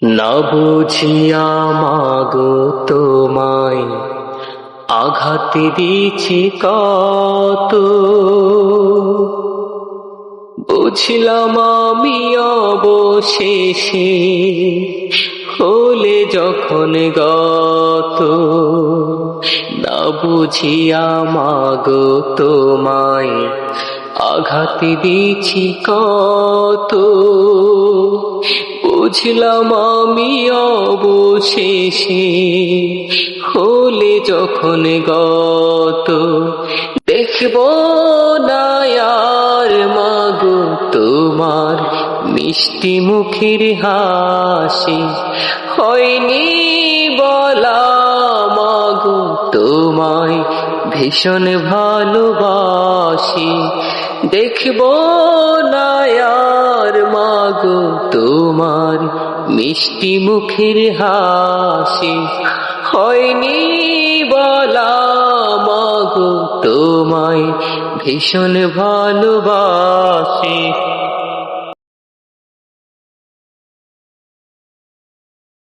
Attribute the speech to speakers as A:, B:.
A: না বুঝিয়া মাগো তোমায় আঘাত দিছি কত, বুঝলাম আমি অবশেষে হলে যখন গত। না বুঝিয়া মাগো তোমায় আঘাত দিছি কত, বুঝলাম আমি অবশেষে হলে যখন গত। দেখব না আর মাগো তোমার মিষ্টি মুখের হাসি, হয়নি বলা মাগো তোমায় ভীষণ ভালোবাসি। দেখব না আর মাগো তোমার মিষ্টি মুখের হাসি, হয়নি বলা মাগো তোমায় ভীষণ ভালোবাসি।